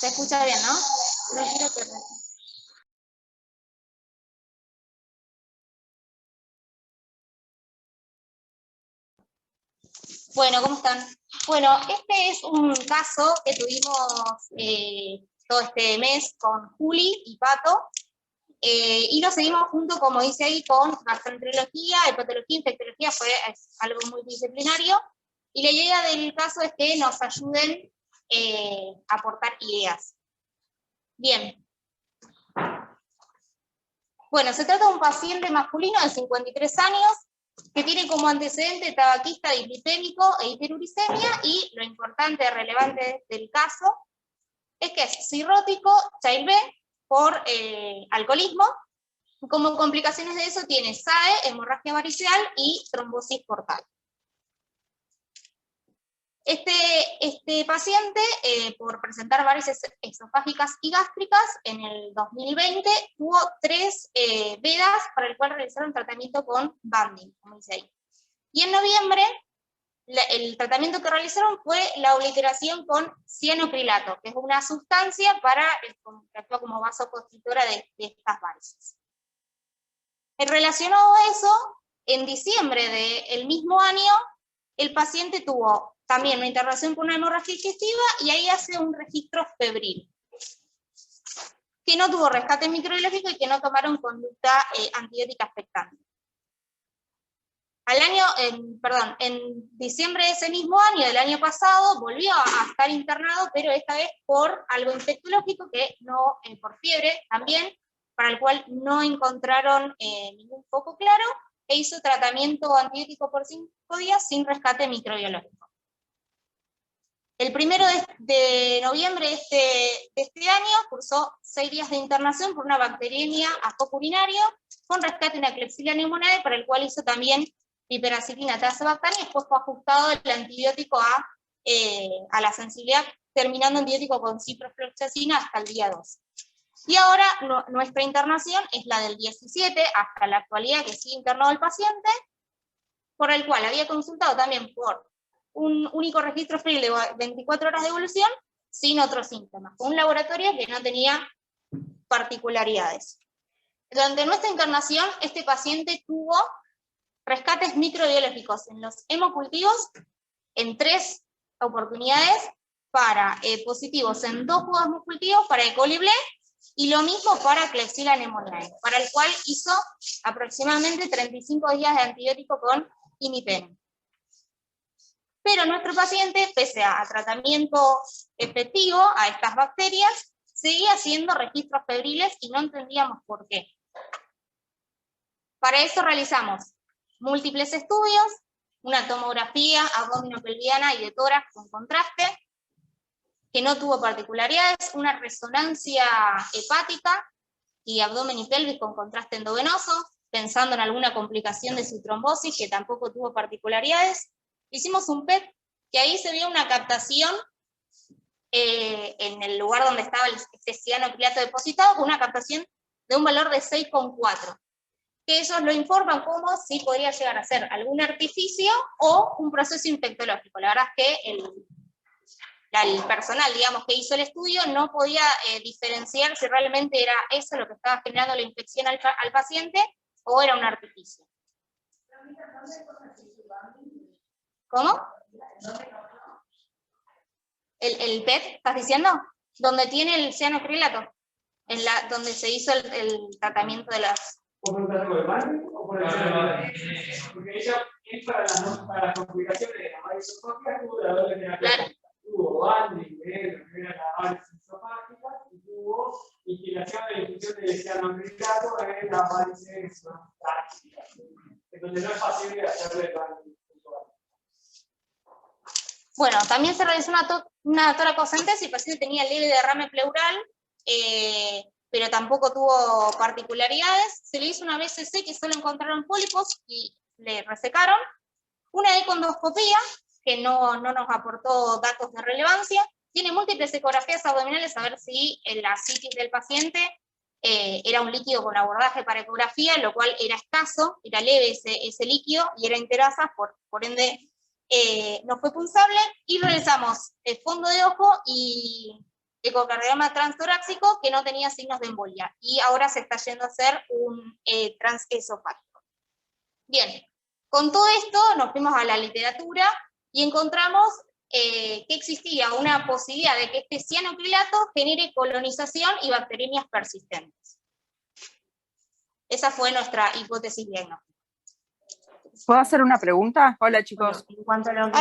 Se escucha bien, ¿no? Bueno, ¿cómo están? Bueno, este es un caso que tuvimos todo este mes con Juli y Pato, y lo seguimos junto, como dice ahí, con gastroenterología, hepatología, infectología, es algo multidisciplinario, y la idea del caso es que nos ayuden a aportar ideas. Bien. Bueno, se trata de un paciente masculino de 53 años, que tiene como antecedente tabaquista, dislipémico e hiperuricemia, y lo importante, relevante del caso, es que es cirrótico, child B, por alcoholismo. Como complicaciones de eso tiene SAE, hemorragia variceal y trombosis portal. Este paciente, por presentar varices esofágicas y gástricas, en el 2020 tuvo 3 vedas para el cual realizaron tratamiento con banding, como dice ahí. Y en noviembre, el tratamiento que realizaron fue la obliteración con cianocrilato, que es una sustancia que actúa como vasoconstrictora de estas varices. Relacionado a eso, en diciembre del mismo año, el paciente tuvo también una internación por una hemorragia digestiva, y ahí hace un registro febril, que no tuvo rescate microbiológico y que no tomaron conducta antibiótica expectante. En diciembre de ese mismo año, del año pasado, volvió a estar internado, pero esta vez por algo infectológico, por fiebre también, para el cual no encontraron ningún foco claro, e hizo tratamiento antibiótico por 5 días sin rescate microbiológico. El 1 de noviembre de este año cursó 6 días de internación por una bacteriemia a foco urinario, con rescate en la Klebsiella pneumoniae, para el cual hizo también piperacillina tazobactam, y después fue ajustado el antibiótico a la sensibilidad, terminando antibiótico con ciprofloxacina hasta el día 2. Y ahora nuestra internación es la del 17 hasta la actualidad, que sigue internado el paciente, por el cual había consultado también por un único registro febril de 24 horas de evolución, sin otros síntomas, con un laboratorio que no tenía particularidades. Durante nuestra internación, este paciente tuvo rescates microbiológicos en los hemocultivos en 3 oportunidades, para positivos en 2 jugos hemocultivos para E. coli B, y lo mismo para Klebsiella pneumoniae, para el cual hizo aproximadamente 35 días de antibiótico con imipenem. Pero nuestro paciente, pese a tratamiento efectivo a estas bacterias, seguía haciendo registros febriles y no entendíamos por qué. Para eso realizamos múltiples estudios, una tomografía abdominopelviana y de tórax con contraste, que no tuvo particularidades, una resonancia hepática y abdomen y pelvis con contraste endovenoso, pensando en alguna complicación de su trombosis, que tampoco tuvo particularidades. Hicimos un PET, que ahí se vio una captación en el lugar donde estaba este cianocrilato depositado, con una captación de un valor de 6,4. Que ellos lo informan como si podría llegar a ser algún artificio o un proceso infectológico. La verdad es que el personal, digamos, que hizo el estudio no podía diferenciar si realmente era eso lo que estaba generando la infección al paciente o era un artificio. ¿Cómo? ¿El PET, estás diciendo? Donde tiene el cianocrilato, donde se hizo el tratamiento de las... ¿O por un tratamiento de banding o por el cianocrilato? Porque ella es para las complicaciones de la varices esofágica, tuvo la doble terapia. Claro. Tuvo banding de la primera varices esofágica, y tuvo instilación de difusión de cianocrilato en la varices esofágica. Entonces no es fácil de hacerle el banding. Bueno, también se realizó una toracocentesis, el paciente tenía leve derrame pleural, pero tampoco tuvo particularidades. Se le hizo una BCC, que solo encontraron pólipos y le resecaron. Una econdoscopía, que no nos aportó datos de relevancia. Tiene múltiples ecografías abdominales a ver si la citis del paciente era un líquido con abordaje para ecografía, lo cual era escaso, era leve ese líquido, y era interasa, por ende no fue punzable, y realizamos el fondo de ojo y ecocardiograma transtorácico que no tenía signos de embolia, y ahora se está yendo a hacer un transesofágico. Bien, con todo esto nos fuimos a la literatura y encontramos que existía una posibilidad de que este cianocrilato genere colonización y bacteriemias persistentes. Esa fue nuestra hipótesis diagnóstica. ¿Puedo hacer una pregunta? Hola, chicos. Bueno, en cuanto a lo que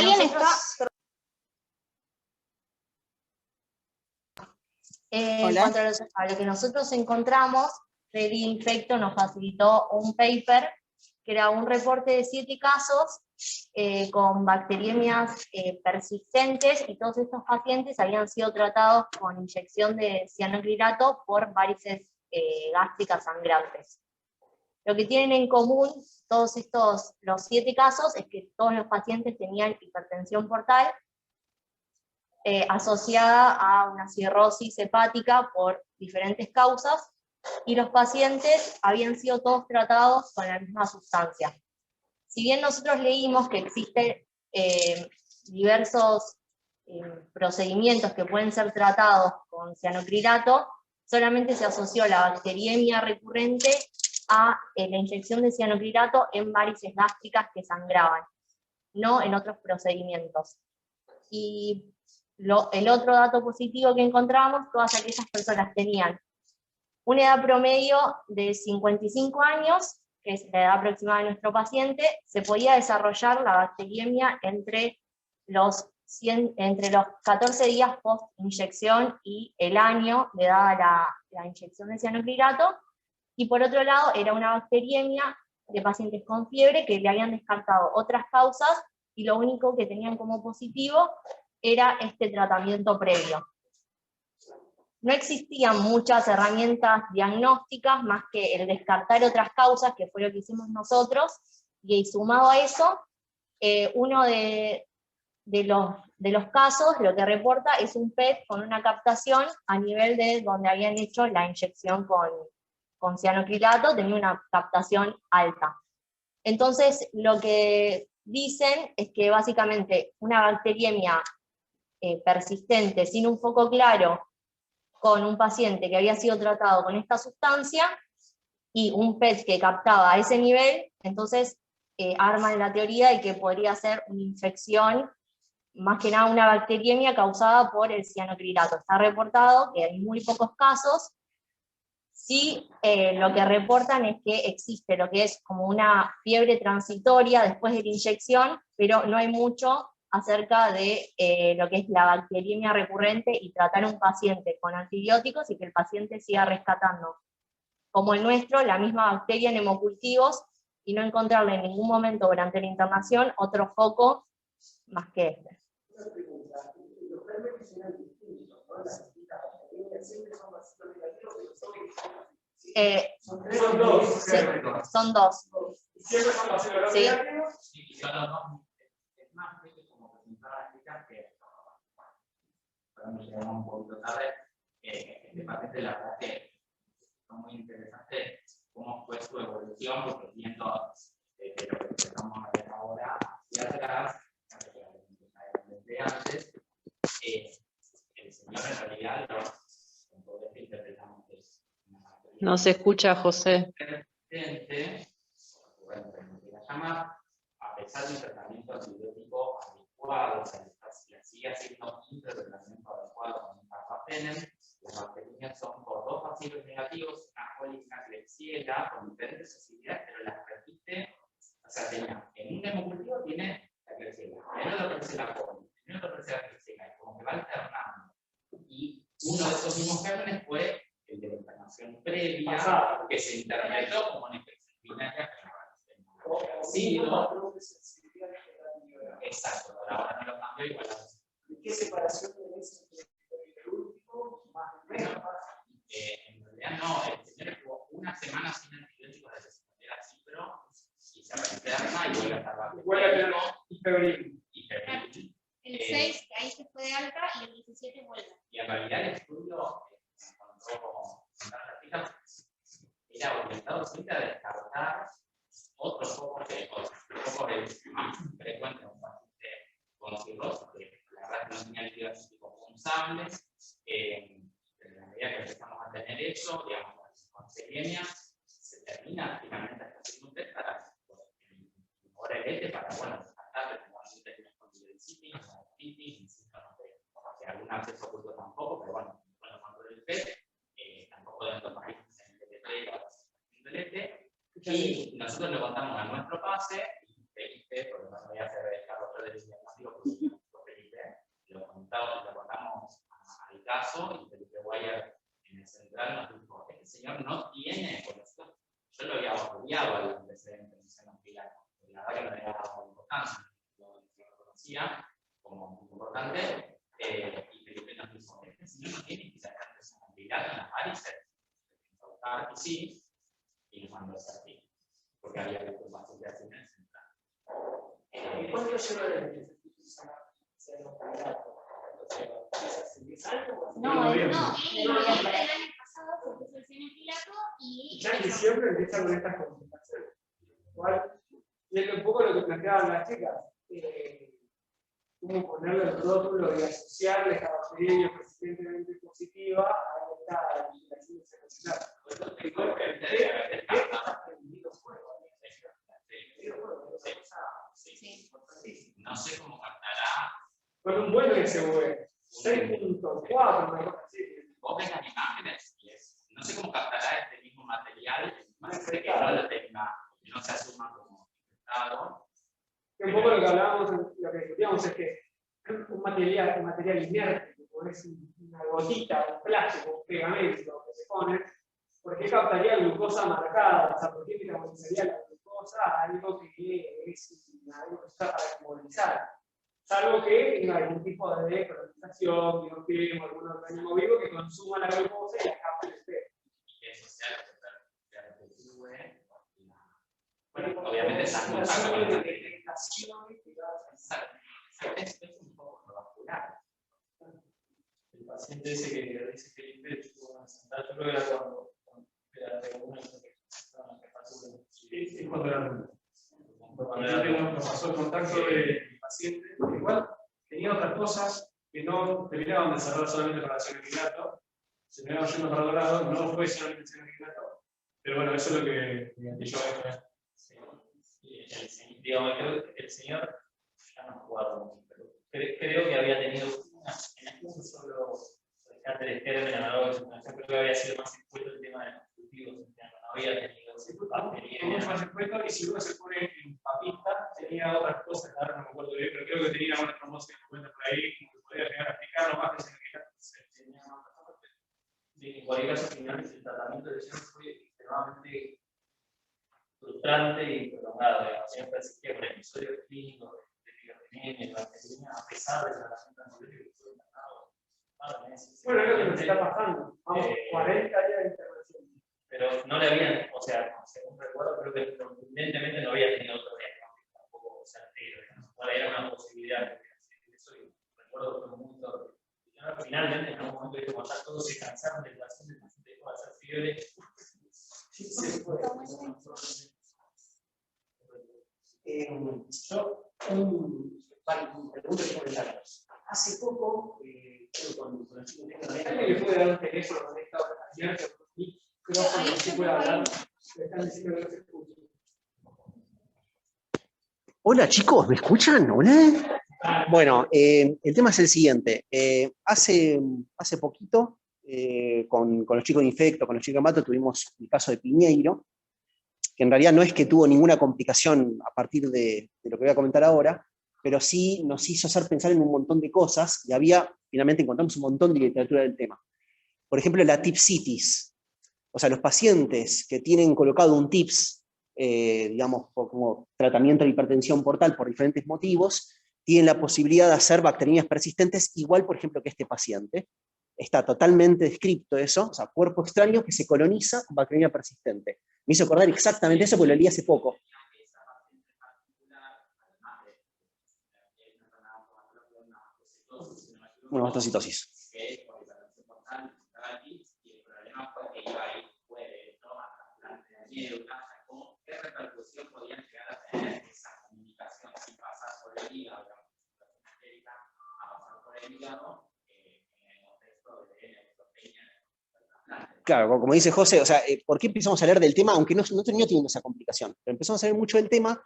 en cuanto a lo que nosotros encontramos, Redinfecto nos facilitó un paper que era un reporte de 7 casos con bacteriemias persistentes, y todos estos pacientes habían sido tratados con inyección de cianocrilato por varices gástricas sangrantes. Lo que tienen en común todos los 7 casos es que todos los pacientes tenían hipertensión portal asociada a una cirrosis hepática por diferentes causas, y los pacientes habían sido todos tratados con la misma sustancia. Si bien nosotros leímos que existen diversos procedimientos que pueden ser tratados con cianocrilato, solamente se asoció la bacteriemia recurrente a la inyección de cianocrilato en varices gástricas que sangraban, no en otros procedimientos. Y el otro dato positivo que encontramos, todas aquellas personas tenían una edad promedio de 55 años, que es la edad aproximada de nuestro paciente, se podía desarrollar la bacteriemia entre los 14 días post-inyección y el año de dada la inyección de cianocrilato, y por otro lado era una bacteriemia de pacientes con fiebre que le habían descartado otras causas, y lo único que tenían como positivo era este tratamiento previo. No existían muchas herramientas diagnósticas más que el descartar otras causas, que fue lo que hicimos nosotros, y sumado a eso, uno de los casos lo que reporta es un PET con una captación a nivel de donde habían hecho la inyección con cianocrilato, tenía una captación alta. Entonces, lo que dicen es que básicamente una bacteriemia persistente sin un foco claro con un paciente que había sido tratado con esta sustancia y un PET que captaba a ese nivel, entonces arman la teoría de que podría ser una infección, más que nada una bacteriemia causada por el cianocrilato. Está reportado que hay muy pocos casos. Sí, lo que reportan es que existe lo que es como una fiebre transitoria después de la inyección, pero no hay mucho acerca de lo que es la bacteriemia recurrente y tratar a un paciente con antibióticos y que el paciente siga rescatando, como el nuestro, la misma bacteria en hemocultivos, y no encontrarle en ningún momento durante la internación otro foco más que este. Una pregunta, los gérmenes serán distintos, ¿no? Las distintas bacterias siempre son vacilos negativos, pero son dos. Son dos. Siempre son vacilos negativos. Sí, son los dos. Es más, como presentaba explicar que podemos llegar un poquito tarde, este paciente la verdad que fue muy interesante cómo fue su evolución, porque viendo de lo que empezamos a ver ahora hacia atrás, desde antes, el señor en realidad con todo esto interpretamos que es una no se escucha, José. Bueno, la llama, a pesar del tratamiento antibiótico adecuado, la sigue haciendo un tratamiento adecuado con un carbapenem, las bacterias son por dos bacilos negativos, una coli y una Klebsiella, con diferentes sensibilidades, pero las repite, o sea, en un hemocultivo tiene la Klebsiella, en otro aparece la coli, en otro aparece la Klebsiella, y como que va alternando. Y uno de esos mismos gérmenes fue el de la internación previa, que se interpretó como una infección urinaria. Exacto, por ahora no lo cambió igual. ¿Qué separación tenés entre el último más el menos? En realidad no, el señor estuvo una semana sin antibióticos desde su primera cipro y se reinterna y vuelve a estar bajo. Vuelve a tener hiperbril. El 6, que ahí se fue de alta, y el 17 vuelve. Y en realidad el estudio encontró era orientado siempre a descartar otros focos más frecuentes en un paciente con cirrosis, que la verdad que no tenía líquidos punzables, derecho, digamos, con Selenia, se termina finalmente haciendo un test para ahora el ETE para, bueno, descartar eventualmente el control del sitio, la activities, insisto, no sé, algún acceso oculto tampoco, pero bueno, control del PET, tampoco dentro de los países en el TTP, la del ETE, y nosotros le contamos a nuestro pase, y Felipe, porque no voy a hacer desarrollo del diagnóstico, porque Felipe, lo contamos al caso, y Felipe Guayer en el central nos dijo, este señor no tiene, por ejemplo, yo lo había odiado al antecedente de Luciano Pilar, porque la verdad que no le había dado importancia, lo conocía como muy importante, y Felipe nos dijo, este señor no tiene que sacar Luciano Pilar en las varices, y sí, y nos mandó a hacer así, porque había que preocuparse de hacer en el central. ¿Y cuánto lleva de ser localizado? No, en noviembre del año pasado se puso el cine pilato y Ya en diciembre empieza con estas concentraciones. Igual, y es un poco lo que planteaban las chicas. Cómo ponerle el rótulo y asociarle a bacteria persistentemente positiva a esta vigilación celular. No sé cómo captará. Con un buen SV, 6.4, una cosa así. Vos ves las imágenes y no sé cómo captará este mismo material, más de que no lo tenga, que no se asuma como infectado. Un poco lo que hablábamos, lo que discutíamos es que un material inerte, como es una gotita, un plástico, un pegamento que se pone, ¿por qué captaría glucosa marcada? O sea, ¿por qué metabolizaría la glucosa a algo que es algo que se usa para embolizar? Salvo que tenga algún tipo de colonización, biofilm, algún organismo vivo que consuma la glucosa y la capte el pez. Y eso sea lo que se perpetúe. Bueno, obviamente esa es de detectación que va a es un poco vascular. El paciente ese que dice que Felipe estuvo en la central, yo creo que era cuando era de una jefatura. Sí, cuando era nos pasó el contacto del paciente, igual tenía otras cosas que no terminaban de cerrar solamente para el pilato, se terminaban yendo para otro lado, no fue solamente el pilato, pero bueno, eso es lo que yo digamos, creo que el señor, ya no jugado mucho, pero creo que había tenido en un solo rescate de germen a la hora de su fundación, creo que había sido más expuesto el tema de los cultivos, no había tenido mucho más expuesto, y si uno se pone en papita, tenía otras cosas, ahora no me acuerdo bien, pero creo que tenía una trombosis que cuenta por ahí, como que podría llegar a explicarlo más que se tenía otra cosa. En cualquier caso, finalmente el tratamiento de señor fue extremadamente frustrante y prolongado. Siempre persistía con episodios clínicos de fibromialgia, de bacteriemia, a pesar del tratamiento antibiótico que estuvo tratado varios meses. Bueno, es lo que nos está pasando. Vamos, 40 días de intervención. Pero no le habían, o sea, según recuerdo, creo que evidentemente no había tenido otro diagnóstico tampoco certero. Bueno, era una posibilidad de eso, y recuerdo que fue muy torpe. Finalmente, en algún momento dijo, cuando ya todos se cansaron del paciente dejó de hacer fiebre. Sí, se fue. Yo, preguntas y comentarios. Hace poco, con los chicos de ¿Alguien le puede dar un teléfono con esta abierto? Micrófono, si puede hablar. Le están diciendo que no se escucha. Hola chicos, ¿me escuchan? ¿Hola? Bueno, el tema es el siguiente. Hace poquito, con los chicos de Infecto, con los chicos de Mato, tuvimos el caso de Piñeiro, que en realidad no es que tuvo ninguna complicación a partir de lo que voy a comentar ahora, pero sí nos hizo hacer pensar en un montón de cosas, y finalmente encontramos un montón de literatura del tema. Por ejemplo, la TIPSitis. O sea, los pacientes que tienen colocado un TIPS, digamos, como tratamiento de hipertensión portal por diferentes motivos, tienen la posibilidad de hacer bacterias persistentes, igual, por ejemplo, que este paciente. Está totalmente descrito eso, o sea, cuerpo extraño que se coloniza con bacteria persistente. Me hizo acordar exactamente eso porque lo leí hace poco. Bueno, mastocitosis. ¿Qué repercusión podían llegar a tener esa comunicación si pasas por el hígado, a pasar por el hígado en el contexto de la proteína? claro, como dice José, o sea, ¿por qué empezamos a hablar del tema? Aunque no terminó teniendo esa complicación, pero empezamos a hablar mucho del tema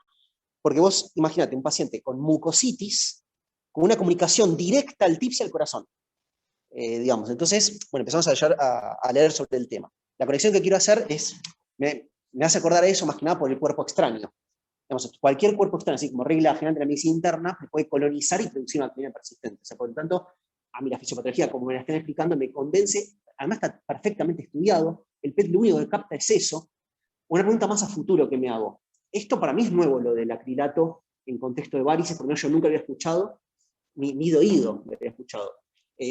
porque vos, imagínate, un paciente con mucositis, con una comunicación directa al tips y al corazón, digamos. Entonces, bueno, empezamos a leer sobre el tema. La conexión que quiero hacer es, me hace acordar a eso más que nada por el cuerpo extraño. Digamos, cualquier cuerpo extraño, así como regla general de la medicina interna, me puede colonizar y producir una bacteria persistente. O sea, por lo tanto, a mí la fisiopatología, como me la están explicando, me convence, además está perfectamente estudiado, el PET lo único que capta es eso. Una pregunta más a futuro que me hago. Esto para mí es nuevo, lo del acrilato en contexto de varices, porque yo nunca había escuchado, ni oído me había escuchado.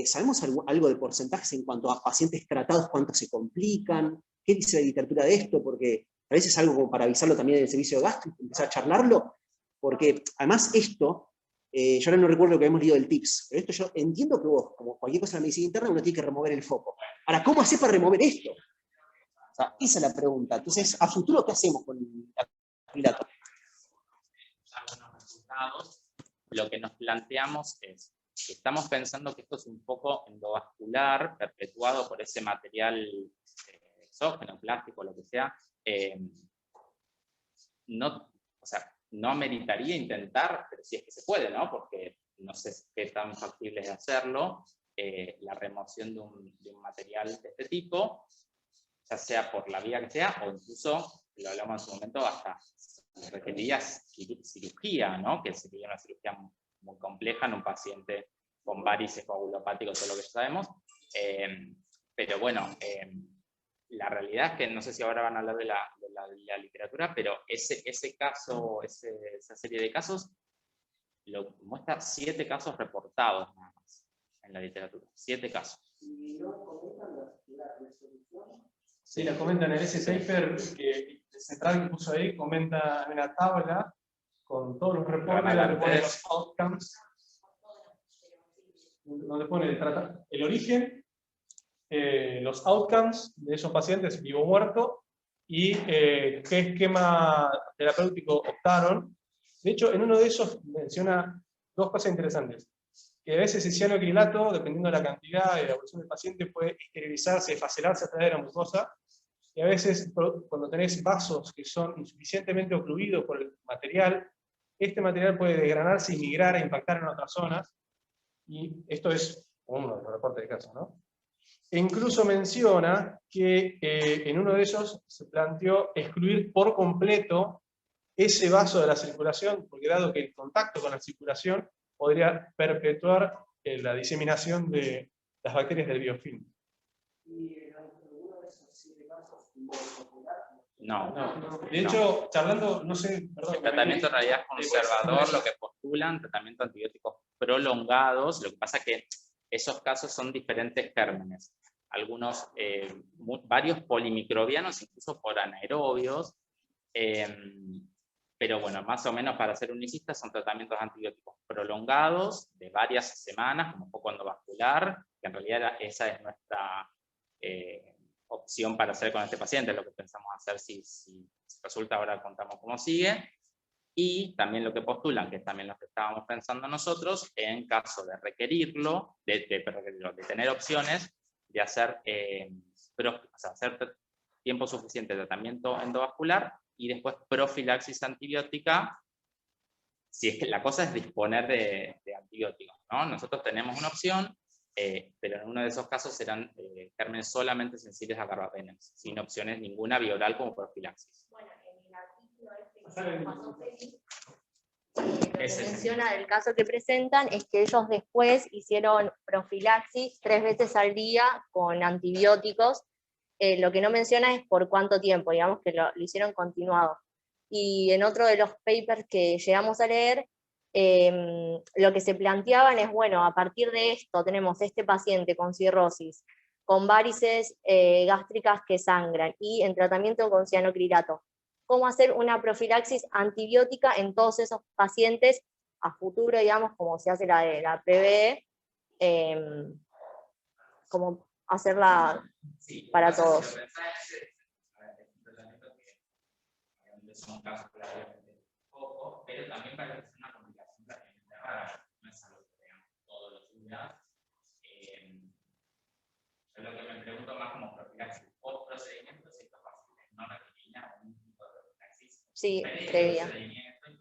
¿Sabemos algo de porcentajes en cuanto a pacientes tratados, cuántos se complican? ¿Qué dice la literatura de esto? Porque a veces es algo como para avisarlo también en el servicio de gastro, empezar a charlarlo, porque además esto, yo ahora no recuerdo lo que hemos leído del TIPS, pero esto yo entiendo que vos, como cualquier cosa en la medicina interna, uno tiene que remover el foco. Ahora, ¿cómo hacer para remover esto? O sea, esa es la pregunta. Entonces, a futuro, ¿qué hacemos con el acrilato? Algunos resultados, lo que nos planteamos es que estamos pensando que esto es un poco endovascular, perpetuado por ese material exógeno, plástico, lo que sea. No, o sea, no ameritaría intentar, pero sí es que se puede, ¿no? Porque no sé qué tan factible es hacerlo, la remoción de un material de este tipo, ya sea por la vía que sea, o incluso, lo hablamos en su momento, hasta requeriría cirugía, ¿no? Que sería una cirugía muy compleja en un paciente con varices coagulopáticos, todo lo que ya sabemos. Pero bueno, la realidad es que no sé si ahora van a hablar de la literatura, pero ese caso, esa serie de casos, lo muestra 7 casos reportados nada más en la literatura. 7 casos. ¿Y no comentan la resolución? Sí, la comentan en ese paper que central que puso ahí, comenta en una tabla con todos los reportes donde pone los outcomes, donde pone el origen, los outcomes de esos pacientes vivo o muerto y qué esquema terapéutico optaron. De hecho, en uno de esos menciona 2 cosas interesantes. Que a veces el cianoacrilato, dependiendo de la cantidad y la evolución del paciente, puede esterilizarse, facelarse a través de la mucosa. Y a veces, cuando tenés vasos que son insuficientemente ocluidos por el material, este material puede desgranarse y migrar a impactar en otras zonas. Y esto es uno de los reportes de casos, ¿no? E incluso menciona que en uno de ellos se planteó excluir por completo ese vaso de la circulación, porque dado que el contacto con la circulación podría perpetuar la diseminación de las bacterias del biofilm. ¿Y en alguno de esos 7 casos No. De hecho, charlando, no sé, perdón. El tratamiento en realidad es conservador, lo que postulan, tratamiento antibióticos prolongados. Lo que pasa es que esos casos son diferentes gérmenes. Algunos, varios polimicrobianos, incluso por anaerobios. Pero bueno, más o menos para ser unicistas son tratamientos antibióticos prolongados de varias semanas, como foco endovascular, que en realidad esa es nuestra opción para hacer con este paciente, lo que pensamos hacer si resulta, ahora contamos cómo sigue. Y también lo que postulan, que es también lo que estábamos pensando nosotros, en caso de requerirlo, de tener opciones de hacer, hacer tiempo suficiente de tratamiento endovascular y después profilaxis antibiótica, si es que la cosa es disponer de antibióticos, ¿no? Nosotros tenemos una opción, pero en uno de esos casos serán gérmenes solamente sensibles a carbapenems, sin opciones ninguna bioral como profilaxis. Bueno, en el artículo que pasó Félix, lo que menciona del caso que presentan es que ellos después hicieron profilaxis 3 veces al día con antibióticos. Lo que no menciona es por cuánto tiempo, digamos que lo hicieron continuado. Y en otro de los papers que llegamos a leer, lo que se planteaban es, bueno, a partir de esto tenemos este paciente con cirrosis, con varices gástricas que sangran y en tratamiento con cianoacrilato. ¿Cómo hacer una profilaxis antibiótica en todos esos pacientes a futuro, digamos, como se hace la de la PBE? Como hacerla para todos. Son casos claramente pocos, pero también parece ser una complicación relativamente rara, no es algo que veamos todos los días. Yo lo que me pregunto más como profilaxis Sí, Pero previa. procedimiento y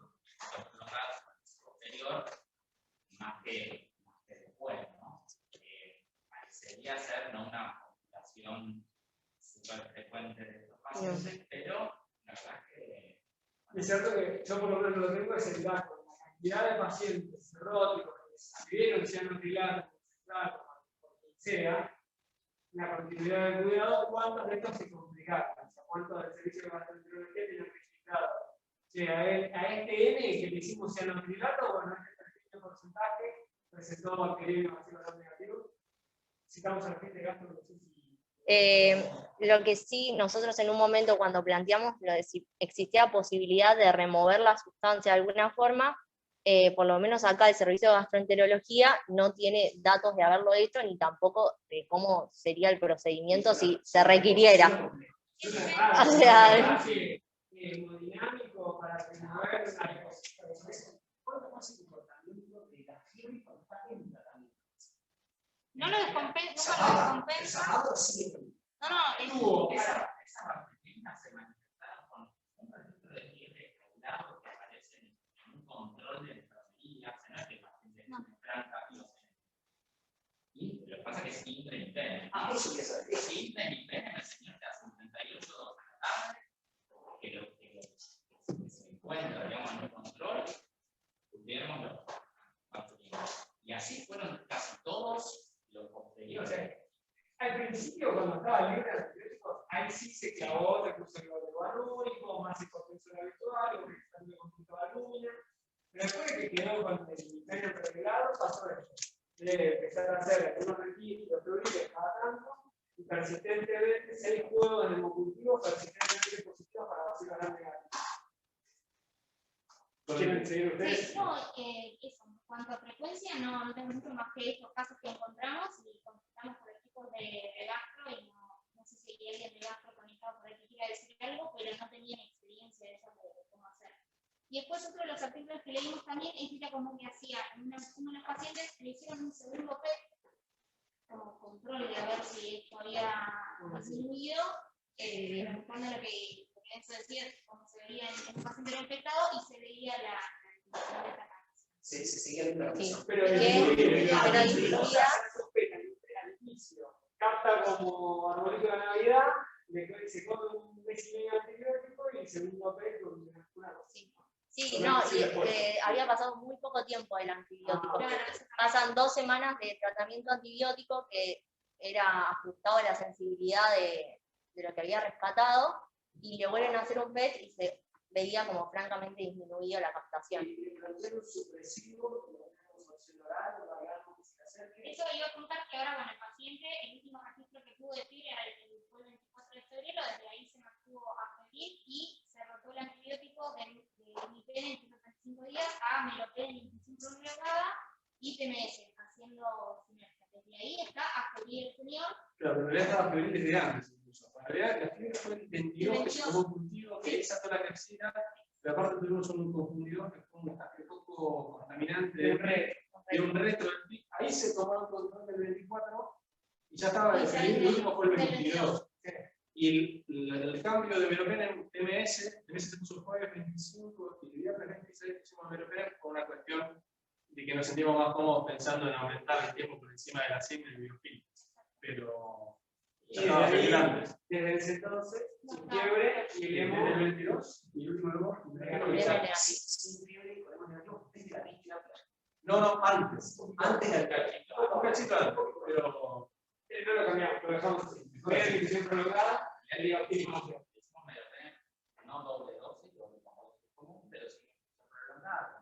prolongar posterior, más que después, ¿no? Parecería ser no una complicación súper frecuente de estos pacientes, pero la verdad es que... Es cierto que yo por lo menos lo tengo es el dato, la cantidad de pacientes cirróticos que escribieron cianotrilato, por quien sea, la continuidad de cuidado, cuántos de estos se complicaron, o sea, cuántos del servicio de gastroenterología tienen registrado. O sea, a este N que le hicimos cianotrilato, bueno, este pequeño porcentaje presentó bacteriemia masiva gram negativo. Citamos al gente de gastro, no sé si... Lo que sí, nosotros en un momento cuando planteamos lo de si existía posibilidad de remover la sustancia de alguna forma, por lo menos acá el servicio de gastroenterología no tiene datos de haberlo hecho, ni tampoco de cómo sería el procedimiento si se requiriera. O sea, hemodinámico para remover una cosa. ¿Cuánto más el comportamiento de la fiebre cuando está en tratamiento? No lo descompensa, nunca lo descompensa. No, no, Esa bacteria se manifestaron con un registro de fiebre regulado que aparece en un control de enfermería, en el que el paciente se tranca y lo que pasa es que es simple y pene. Eso que sabe. Simple y pene, el señor te hace un 38 2 de la tarde, que lo que se encuentra, digamos, en el control, tuviéramos los bacterias. Y así fueron casi todos los posteriores. Al principio, cuando estaba libre de antibióticos, ahí sí se clavó, te puso el valúrico, más hipotensión habitual, o registrando con punto valúmina. Pero después de que quedó con el medio pregrado, pasó esto. De empezar a hacer algunos registros teóricos cada tanto, y persistentemente, 6 juegos de hemocultivo persistentemente positivos para vacilar gram negativo. ¿Quieren seguir ustedes? sí, no, eso, en cuanto a frecuencia, no tengo mucho más que estos casos que encontramos y contactamos con equipos de gastro y no sé si hay alguien de gastro conectado por ahí que quiera decir algo, pero no tenían experiencia de eso de cómo hacer. Y después otro de los artículos que leímos también es que como que hacía, uno de los pacientes le hicieron un segundo PET como control de a ver si esto había disminuido, buscando lo que Enzo decía, cómo se veía en un paciente no infectado y se veía la disminución de esta cantidad. Se seguía la interacción. Pero disminuida. al inicio, capta como arbolito de Navidad, se come un mes y medio de antibiótico y el segundo PET con una cosita. Sí, no, y había pasado muy poco tiempo del antibiótico. Claro, Pasan 2 semanas de tratamiento antibiótico que era ajustado a la sensibilidad de lo que había rescatado, y le vuelven a hacer un PET y se veía como francamente disminuida la captación. Eso iba a contar que ahora con el paciente, el último registro que pudo decir era fue el 24 de febrero, desde ahí se mantuvo a feliz y se rotó el antibiótico de Mipene en 135 días a Melopen en 25 prolongada y TMS, haciendo sinergia. Desde ahí está a febril el señor. Claro, pero en realidad estaba febril desde antes incluso. En realidad la fiebre fue el 22, que se tomó un cultivo que desató la clepsina, pero aparte tuvimos un confundidor que fue un poco contaminante de un retro del PIC. Ahí se tomó el control del 24 y ya estaba definido, el último fue el 22. Y el cambio de Melopen en TMS se puso el jueves 25 y el viernes 26 pusimos Melopen por una cuestión de que nos sentimos más cómodos pensando en aumentar el tiempo por encima de la sigla y el biofil. Pero ya estaba febril antes. Desde ese entonces, sin fiebre, y el 22 y el último Sin fiebre, podemos negarlo desde la víctima. no, antes. Antes del cachito. Un cachito antes, pero no lo cambiamos, lo dejamos así. Fue la institución prolongada, el día Hicimos Melopen, no doble dosis, doble común, pero sí prolongada,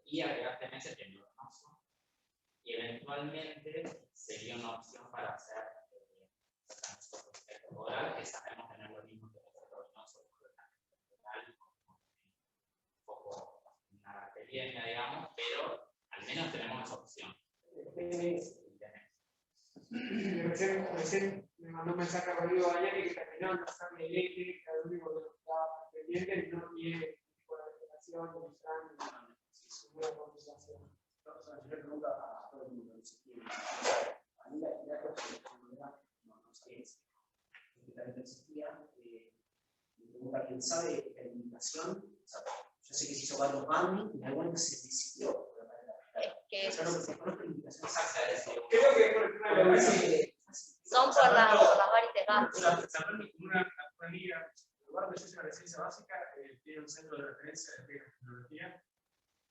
y agregar TMS tembloroso. Y eventualmente sería una opción para hacer tratamiento oral, que sabemos tener lo mismo que el tembloroso, un poco una bacteriemia, digamos, pero al menos tenemos esa opción. Recién me mandó un mensaje a Rodrigo Bañani que terminó en pasarme el eje, que era el único que estaba pendiente y no tiene tipo de vegetación, ni ninguna complicación. Vamos a hacer una pregunta a todo el mundo. A mí la idea que no sabía la intensivía pregunta quién sabe la limitación. O sea, yo sé que se hizo varios banding y en algún momento se decidió. Que Yo no conozco limitación exacta de eso. Creo que por ejemplo, Me parece que son por las varices gas. San Fermín, como una liga, en lugar de yo hice la ciencia básica, tiene un centro de referencia de tecnología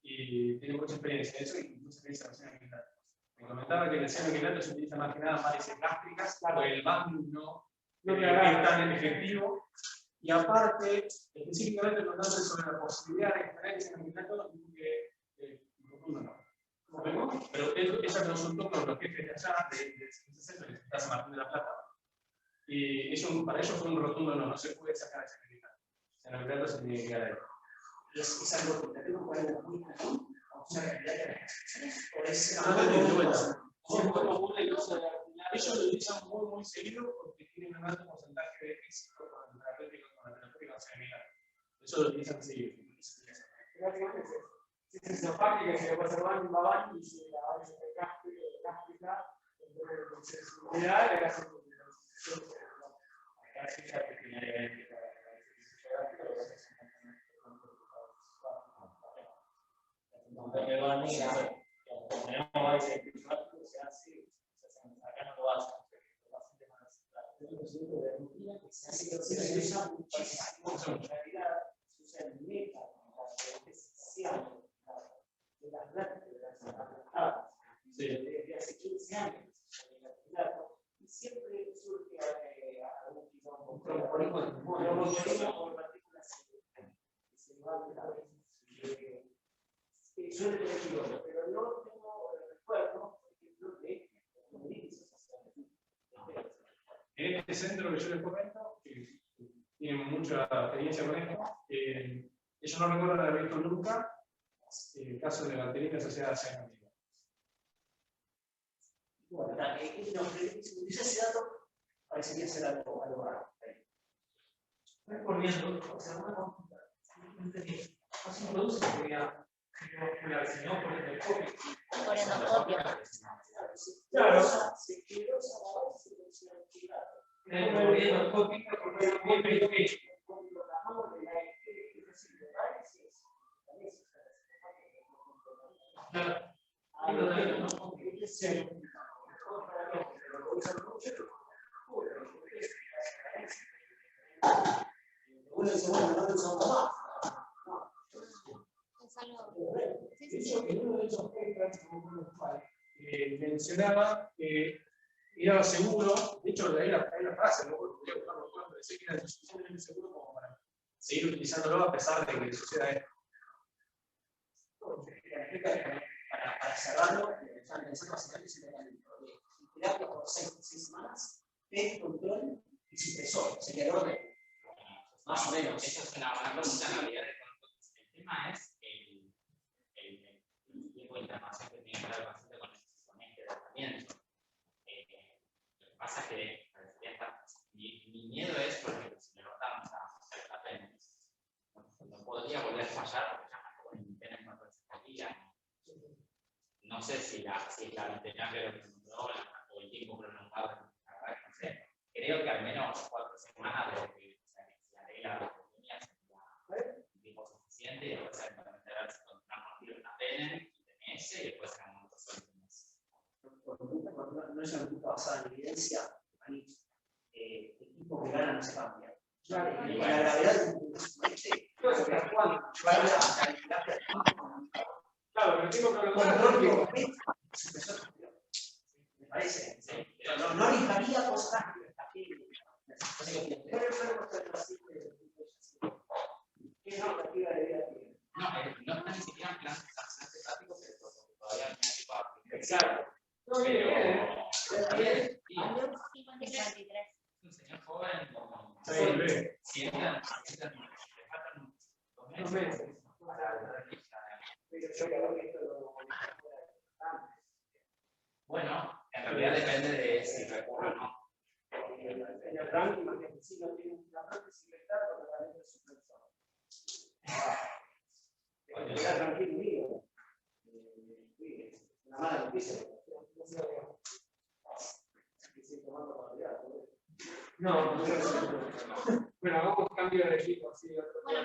y tiene mucha experiencia en eso y mucha experiencia en océano quilato. Me comentaba que el océano quilato se utiliza más que nada varices gástricas, claro, el banding no es tan efectivo. Y aparte, específicamente preguntando sobre la posibilidad de extraer en el quilato, digo que rotundo no. Pero ella consultó con los jefes de allá, de ese centro, que está San Martín de la Plata, y para ellos fue un rotundo no se puede sacar ese cristal. En el quilato se tiene que quedar ahí. es algo que tenemos que ver muy común, o una realidad que o es ellos lo utilizan muy seguido porque tienen un alto porcentaje de éxito con la terapéutica seminar. Eso lo utilizan seguido. Si se esofágica que se le puede hacer daño, va daño, y si la varice gástrica, entonces la sensibilidad le hace un desde hace 15 años y siempre surge algún tipo de trombonismo por partículas que se van de la vez. Suele tener kilómetros, pero no tengo recuerdo, por ejemplo, de en este centro que yo les comento, que tienen mucha experiencia con esto, ellos no recuerdan haber visto nunca el caso de bacterias asociadas a esa. Bueno, si utiliza ese dato, parecería ser algo raro. Volviendo, o sea, una consulta. No entendí. ¿No se introduce seguridad sino por el COVID? Por endoscopio. Claro. Volviendo al COVID, porque es muy pequeño. Mencionaba que era seguro, de hecho hay una frase, no voy a buscar los cuantos, decía que era suficientemente seguro como para seguir utilizándolo a pesar de que suceda esto. Para cerrarlo, están pensando básicamente en terapia por 6 semanas, test, control y supresor, sería el orden. Más o menos. Esa es una buena pregunta en realidad. El tema es el tiempo de internación que tiene que dar el paciente con este tratamiento. Lo que pasa es que mi miedo es porque si le rotamos a hacer la pena, no podría volver a fallar porque ya me acabo de tener una recetaría. No sé si la veterinaria lo controla o el tiempo prolongado, la verdad que no sé. Creo que al menos 4 semanas desde que se arregla la epidemia sería un tiempo suficiente y después hay que enterarse con una pena y TMS y después en un otro TMS. No es una ruta basada en evidencia, hay equipos que ganan no se cambian. La gravedad de un Claro, pero tengo que control me parece. No arriesgaría cosas. No está ni siquiera en plan práctico, pero todavía no hay tipo de Exacto. pero está bien. Años 53. Un señor joven como Sí. sientan, le faltan 2 meses para la lista. Bueno, en realidad depende de si recurre o no. El ranking, imagínate, si no tiene una prótesis rectal con tratamiento de supresor. Tranquilo, una mala noticia. No, bueno, vamos a cambio de equipo, sí, otro